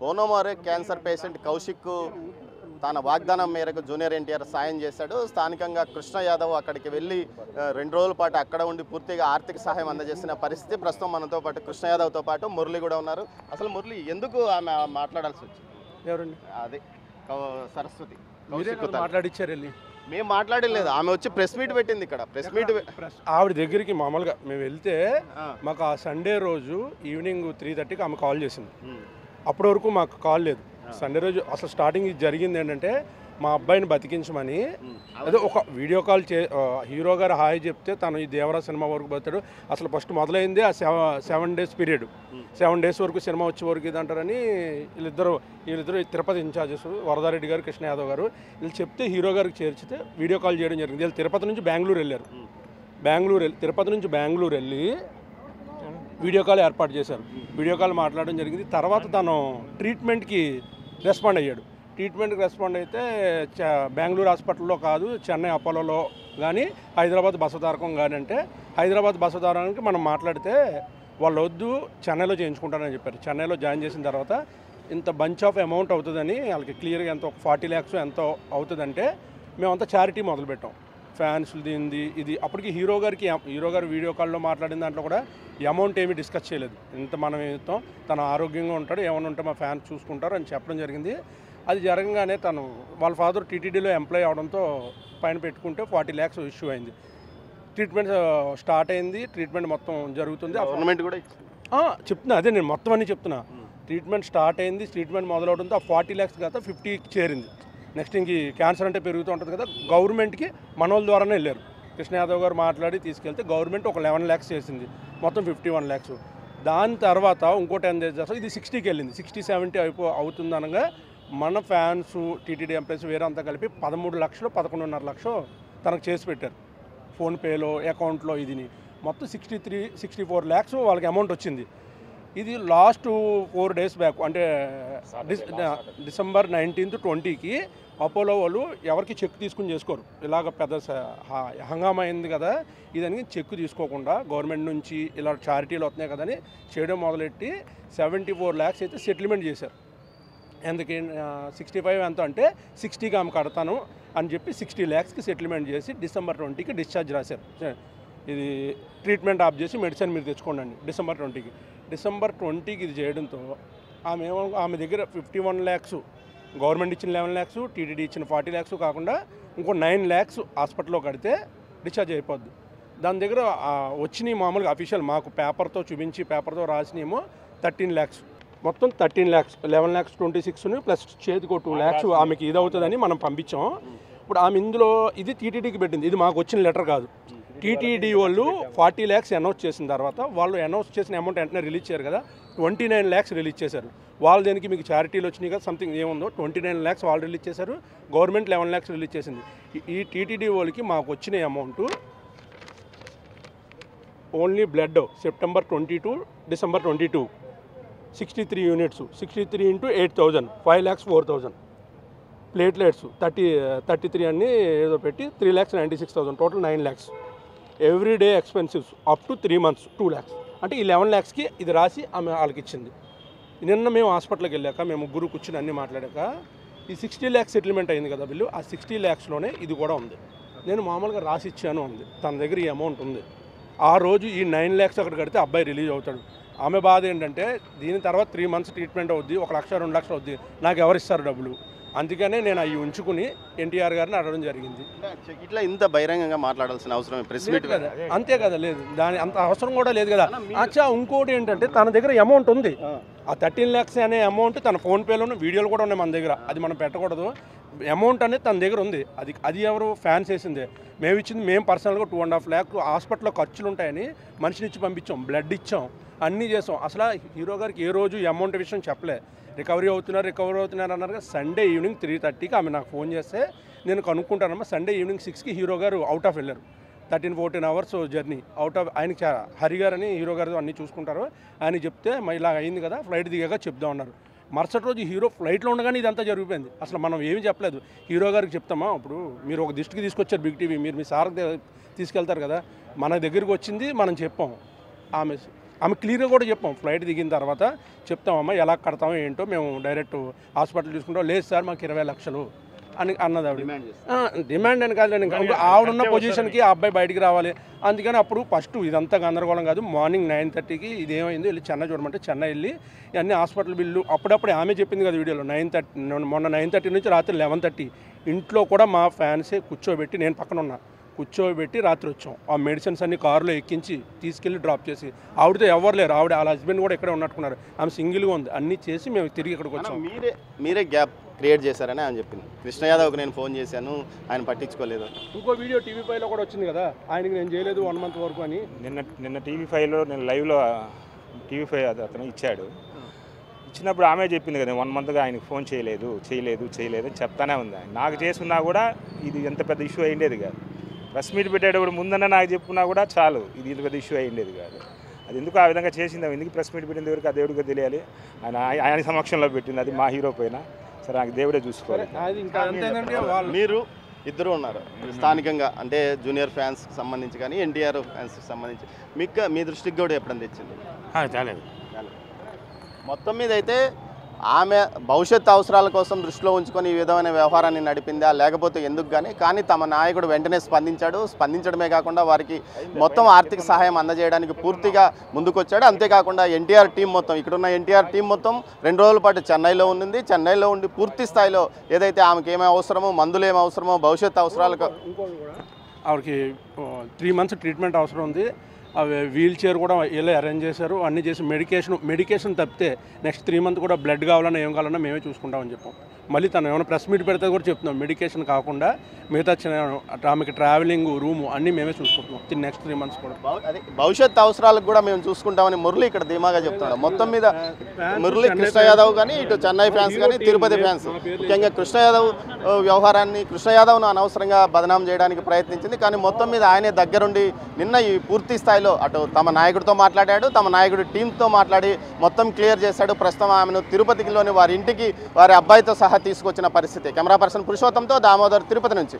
బోనోమారే cancer patient Kaushik తన వాగ్దానం మేరకు జూనియర్ ఎన్టీఆర్ సాయం చేశాడు. స్థానికంగా కృష్ణ యాదవ్ అక్కడికి వెళ్ళి 2 రోజుల పాటు అక్కడ ఉండి పూర్తిగా ఆర్థిక సహాయం అందజేసిన పరిస్థితి. ప్రస్తుతం మనతో పాటు కృష్ణ యాదవ్తో పాటు మురళి కూడా ఉన్నారు. అసలు మురళి ఎందుకు ఆమె మాట్లాడాల్సి వచ్చింది? ఎవరండి? అదే సరస్వతి మాట్లాడిచ్చారు వెళ్ళి. మేము మాట్లాడలేదు, ఆమె వచ్చి ప్రెస్ మీట్ పెట్టింది ఇక్కడ. ప్రెస్ మీట్ ఆవిడ దగ్గరికి మామూలుగా మేము వెళ్తే మాకు ఆ సండే రోజు ఈవినింగ్ 3:30కి ఆమె కాల్ చేసింది. అప్పటి వరకు మాకు కాల్ లేదు. సండే రోజు అసలు స్టార్టింగ్ జరిగింది ఏంటంటే మా అబ్బాయిని బతికించమని అదే ఒక వీడియో కాల్ హీరో గారు హాయ్ చెప్తే తను ఈ దేవరా సినిమా వరకు పోతాడు. అసలు ఫస్ట్ మొదలైంది ఆ 7 days పీరియడ్. 7 days వరకు సినిమా వచ్చే వరకు ఇది అంటారని వీళ్ళిద్దరు తిరుపతి ఇన్ఛార్జెస్ వరదారెడ్డి గారు, కృష్ణ యాదవ్ గారు వీళ్ళు చెప్తే హీరో గారికి చేర్చితే వీడియో కాల్ చేయడం జరిగింది. వీళ్ళు తిరుపతి నుంచి బెంగళూరు వెళ్ళారు. తిరుపతి నుంచి బెంగళూరు వెళ్ళి వీడియో కాల్ ఏర్పాటు చేశారు. వీడియో కాల్ మాట్లాడడం జరిగింది. తర్వాత తను ట్రీట్మెంట్కి రెస్పాండ్ అయ్యాడు. ట్రీట్మెంట్కి రెస్పాండ్ అయితే బెంగళూరు హాస్పిటల్లో కాదు, చెన్నై అపోలోలో కానీ హైదరాబాద్ బసవతారకం కానీ అంటే హైదరాబాద్ బసవతారకానికి మనం మాట్లాడితే వాళ్ళు వద్దు చెన్నైలో చేయించుకుంటారని చెప్పారు. చెన్నైలో జాయిన్ చేసిన తర్వాత ఇంత బంచ్ ఆఫ్ అమౌంట్ అవుతుందని వాళ్ళకి క్లియర్గా ఎంతో 40 lakhs ఎంతో అవుతుందంటే మేమంతా చారిటీ మొదలుపెట్టాం. ఫ్యాన్స్ దీనిది ఇది అప్పటికి హీరో గారు వీడియో కాల్లో మాట్లాడిన దాంట్లో కూడా అమౌంట్ ఏమీ డిస్కస్ చేయలేదు. ఇంత మనం ఇస్తాం, తను ఆరోగ్యంగా ఉంటాడు, ఏమైనా ఉంటే మా ఫ్యాన్స్ చూసుకుంటారు అని చెప్పడం జరిగింది. అది జరగగానే తను వాళ్ళ ఫాదర్ టీటీడీలో ఎంప్లాయ్ అవడంతో పైన పెట్టుకుంటే 40 lakhs ఇష్యూ అయింది. ట్రీట్మెంట్ స్టార్ట్ అయింది. ట్రీట్మెంట్ మొత్తం జరుగుతుంది. గవర్నమెంట్ కూడా చెప్తున్నా, అదే నేను మొత్తం అన్నీ చెప్తున్నా. ట్రీట్మెంట్ స్టార్ట్ అయింది. ట్రీట్మెంట్ మొదలవడంతో ఆ 40 lakhs కాదు 50కి చేరింది. నెక్స్ట్ ఇంక క్యాన్సర్ అంటే పెరుగుతూ ఉంటుంది కదా, గవర్నమెంట్కి మనోళ్ళ ద్వారానే వెళ్ళారు. కృష్ణ యాదవ్ గారు మాట్లాడి తీసుకెళ్తే గవర్నమెంట్ ఒక 11 lakhs చేసింది, మొత్తం 51 lakhs. దాని తర్వాత ఇంకో 10 days చేస్తాం, ఇది 60కి వెళ్ళింది. 60-70 అవుతుంది అనగా మన ఫ్యాన్స్ టీటీడీ ఎంప్లాయీస్ వేరే అంతా కలిపి 13 లక్షలు 11.5 లక్షలు తనకు చేసి పెట్టారు. ఫోన్పేలో అకౌంట్లో ఇదిని మొత్తం 64 lakhs వాళ్ళకి అమౌంట్ వచ్చింది. ఇది లాస్ట్ 4 days బ్యాక్ అంటే December 19th 20కి అపోలో వాళ్ళు ఎవరికి చెక్ తీసుకుని చేసుకోరు. ఇలాగ పెద్ద హంగామా అయింది కదా, ఇదని చెక్ తీసుకోకుండా గవర్నమెంట్ నుంచి ఇలా చారిటీలు వస్తున్నాయి కదని చేయడం మొదలెట్టి 74 lakhs అయితే సెటిల్మెంట్ చేశారు. ఎందుకు 65 ఎంత అంటే 60కి ఆమె కడతాను అని చెప్పి 60 lakhsకి సెటిల్మెంట్ చేసి December 20కి డిశ్చార్జ్ రాశారు. ఇది ట్రీట్మెంట్ ఆఫ్ చేసి మెడిసిన్ మీరు తెచ్చుకోండి December 20కి ఇది చేయడంతో ఆమె దగ్గర 51 lakhs గవర్నమెంట్ ఇచ్చిన 11 lakhs, టీటీడీ ఇచ్చిన 40 lakhs కాకుండా ఇంకో 9 lakhs హాస్పిటల్లో కడితే డిశ్చార్జ్ అయిపోద్ది. దాని దగ్గర వచ్చినాయి మామూలుగా అఫీషియల్ మాకు పేపర్తో రాసినేమో 13 lakhs, మొత్తం 13 lakhs, 11 lakhs 26 ప్లస్ చేతికో 2 lakhs ఆమెకి ఇది అవుతుందని మనం పంపించాం. ఇప్పుడు ఆమె ఇందులో ఇది టీటీడీకి పెట్టింది, ఇది మాకు వచ్చిన లెటర్ కాదు. టీటీడీ వాళ్ళు 40 lakhs అనౌన్స్ చేసిన తర్వాత వాళ్ళు అనౌన్స్ చేసిన అమౌంట్ వెంటనే రిలీజ్ చేశారు కదా, 29 lakhs రిలీజ్ చేశారు. వాళ్ళు దేనికి మీకు చారిటీలు వచ్చినాయి కదా సంథింగ్ ఏముందో 29 lakhs వాళ్ళు రిలీజ్ చేశారు. గవర్నమెంట్ 11 lakhs రిలీజ్ చేసింది. ఈ టీటీడీ వాళ్ళకి మాకు వచ్చిన amount only blood September 22 December 22 63 units, 63 into 8,000 5 lakhs 4,000 platelets 33 అన్నీ ఏదో పెట్టి 3,96,000 total 9 lakhs. Everyday ఎక్స్పెన్సివ్స్ up to 3 months 2 lakhs. అంటే ఈ 11 lakhsకి ఇది రాసి ఆమె వాళ్ళకి ఇచ్చింది. నిన్న మేము హాస్పిటల్కి వెళ్ళాక మేము ముగ్గురు కూర్చుని అన్నీ మాట్లాడాక ఈ 60 lakhs సెటిల్మెంట్ అయింది కదా బిల్లు, ఆ 60 lakhsలోనే ఇది కూడా ఉంది. నేను మామూలుగా రాసి ఇచ్చాను ఉంది, తన దగ్గర ఈ అమౌంట్ ఉంది. ఆ రోజు ఈ 9 lakhs అక్కడ కడితే అబ్బాయి రిలీజ్ అవుతాడు. ఆమె బాధ ఏంటంటే దీని తర్వాత 3 months ట్రీట్మెంట్ అవుద్ది, 1 లక్ష 2 లక్షలు అవుద్ది, నాకు ఎవరిస్తారు డబ్బులు? అందుకనే నేను అవి ఉంచుకుని ఎన్టీఆర్ గారిని అడగడం జరిగింది. ఇట్లా ఇంత బహిరంగంగా మాట్లాడాల్సిన అవసరం ప్రెస్ మీట్ కదా, అంతే కదా, లేదు దాని అంత అవసరం కూడా లేదు కదా. అచ్చా ఇంకోటి ఏంటంటే తన దగ్గర అమౌంట్ ఉంది, ఆ 13 lakhs అనే అమౌంట్ తన ఫోన్పేలోనే వీడియోలు కూడా ఉన్నాయి మన దగ్గర, అది మనం పెట్టకూడదు. అమౌంట్ అనేది తన దగ్గర ఉంది, అది ఎవరు ఫ్యాన్స్ వేసిందే. మేము ఇచ్చింది మేము పర్సనల్గా 2.5 lakh హాస్పిటల్లో ఖర్చులు ఉంటాయని మనిషిని ఇచ్చి పంపించాం, బ్లడ్ ఇచ్చాం, అన్నీ చేసాం. అసలు హీరో గారికి ఏ రోజు ఈ అమౌంట్ విషయం చెప్పలే. రికవరీ అవుతున్నారు అన్నారు. సండే ఈవినింగ్ 3:30కి ఆమె నాకు ఫోన్ చేస్తే నేను కనుక్కుంటానమ్మా. సండే ఈవినింగ్ 6కి హీరో గారు అవుట్ ఆఫ్ వెళ్ళారు. 13-14 hours జర్నీ అవుట్ ఆఫ్. ఆయనకి హరి గారు అని హీరో గారు అన్నీ చూసుకుంటారు. ఆయన చెప్తే ఇలా అయింది కదా, ఫ్లైట్ దిగాక చెప్దాం అన్నారు. మరుసటి రోజు హీరో ఫ్లైట్లో ఉండగానే ఇదంతా జరిగిపోయింది. అసలు మనం ఏమీ చెప్పలేదు. హీరో గారికి చెప్తామా, ఇప్పుడు మీరు ఒక దృష్టికి తీసుకొచ్చారు బిగ్ టీవీ, మీరు మీ సార్కి తీసుకెళ్తారు కదా, మన దగ్గరికి వచ్చింది మనం చెప్పాం. ఆమె క్లియర్గా కూడా చెప్పాం, ఫ్లైట్ దిగిన తర్వాత చెప్తామమ్మా ఎలా కడతామో ఏంటో, మేము డైరెక్ట్ హాస్పిటల్ చూసుకుంటాం. లేదు సార్ మాకు 20 లక్షలు అని అన్నది ఆవిడ. డిమాండ్ అని కాదు, ఇంకా ఆవిడున్న పొజిషన్కి ఆ అబ్బాయి బయటికి రావాలి. అందుకని అప్పుడు ఫస్ట్ ఇదంతా గందరగోళం కాదు, మార్నింగ్ 9:30కి ఇదేమైంది వెళ్ళి చెన్నై చూడమంటే చెన్నై వెళ్ళి అన్ని హాస్పిటల్ బిల్లు అప్పుడప్పుడే ఆమె చెప్పింది కదా వీడియోలో 9:30 మొన్న 9:30 నుంచి రాత్రి 11:30 ఇంట్లో కూడా మా ఫ్యాన్సే కూర్చోబెట్టి, నేను పక్కన ఉన్నా, కూర్చోబెట్టి రాత్రి వచ్చాం. ఆ మెడిసిన్స్ అన్ని కారులో ఎక్కించి తీసుకెళ్ళి డ్రాప్ చేసి, ఆవిడతో ఎవరు లేరు, ఆవిడ వాళ్ళ హస్బెండ్ కూడా ఇక్కడే ఉన్నట్టుకున్నారు, ఆమె సింగిల్గా ఉంది, అన్నీ చేసి మేము తిరిగి ఇక్కడికి వచ్చాం. మీరే గ్యాప్ క్రియేట్ చేశారని ఆయన చెప్పింది. కృష్ణ యాదవ్కి నేను ఫోన్ చేశాను, ఆయన పట్టించుకోలేదు. ఇంకో వీడియో TV5లో కూడా వచ్చింది కదా, ఆయనకి నేను చేయలేదు 1 month వరకు అని. నిన్న TV5లో నేను లైవ్లో TV5 అతను ఇచ్చాడు. ఇచ్చినప్పుడు ఆమె చెప్పింది కదా 1 monthగా ఆయనకు ఫోన్ చేయలేదు అని చెప్తానే ఉంది. నాకు చేసుకున్నా కూడా ఇది ఎంత పెద్ద ఇష్యూ అయ్యేది కాదు. ప్రెస్ మీట్ పెట్టేటప్పుడు ముందన్న నాకు చెప్పుకున్నా కూడా చాలు, ఇది ఇంత పెద్ద ఇష్యూ అయ్యేది కాదు. అది ఎందుకు ఆ విధంగా చేసింది, ఎందుకు ప్రెస్ మీట్ పెట్టిన దేవుడికి ఆ దేవుడికి తెలియాలి. ఆయన సమక్షంలో పెట్టింది, అది మా హీరో పైన. సరే నాకు దేవుడే చూసుకోవాలి. మీరు ఇద్దరు ఉన్నారు స్థానికంగా, అంటే జూనియర్ ఫ్యాన్స్కి సంబంధించి కానీ ఎన్టీఆర్ ఫ్యాన్స్కి సంబంధించి మీకు మీ దృష్టికి కూడా ఎప్పుడైనా తెచ్చింది? చాలేదు. మొత్తం మీద అయితే ఆమె భవిష్యత్ అవసరాల కోసం దృష్టిలో ఉంచుకొని ఈ విధమైన వ్యవహారాన్ని నడిపిందా లేకపోతే ఎందుకు కానీ తమ నాయకుడు వెంటనే స్పందించడమే కాకుండా వారికి మొత్తం ఆర్థిక సహాయం అందజేయడానికి పూర్తిగా ముందుకొచ్చాడు. అంతేకాకుండా ఎన్టీఆర్ టీం మొత్తం, ఇక్కడున్న ఎన్టీఆర్ టీం మొత్తం 2 రోజుల పాటు చెన్నైలో ఉంది. చెన్నైలో ఉండి పూర్తి స్థాయిలో ఏదైతే ఆమెకి ఏమేమి అవసరమో, మందులు ఏమి అవసరమో, భవిష్యత్ అవసరాలకు ఆవిడకి 3 months ట్రీట్మెంట్ అవసరం ఉంది. అవి వీల్ చైర్ కూడా ఇలా అరేంజ్ చేశారు, అన్నీ చేసి మెడికేషన్ తప్పితే నెక్స్ట్ 3 months కూడా బ్లడ్ కావాలన్నా ఏం కావాలన్నా మేమే చూసుకుంటామని చెప్పాం. మళ్ళీ తను ఏమైనా ప్రెస్ మీట్ పెడితే కూడా చెప్తున్నాం, మెడికేషన్ కాకుండా మిగతా ఆమెకి ట్రావెలింగ్, రూము అన్నీ మేమే చూసుకుంటున్నాం నెక్స్ట్ 3 months కూడా. అదే భవిష్యత్ అవసరాలకు కూడా మేము చూసుకుంటామని మురళి ఇక్కడ ధీమాగా చెప్తున్నాడు. మొత్తం మీద మురళి కృష్ణ యాదవ్ కానీ, ఇటు చెన్నై ఫ్యాన్స్ కానీ, తిరుపతి ఫ్యాన్స్ ముఖ్యంగా కృష్ణ యాదవ్ను అనవసరంగా బదనాం చేయడానికి ప్రయత్నించింది. కానీ మొత్తం మీద ఆయనే దగ్గరుండి నిన్న ఈ పూర్తి స్థాయిలో అటు తమ నాయకుడితో మాట్లాడాడు, తమ నాయకుడి టీంతో మాట్లాడి మొత్తం క్లియర్ చేశాడు. ప్రస్తుతం ఆమెను తిరుపతిలోని వారి ఇంటికి వారి అబ్బాయితో సహా తీసుకొచ్చిన పరిస్థితి. కెమెరా పర్సన్ పురుషోత్తంతో దామోదర్, తిరుపతి నుంచి.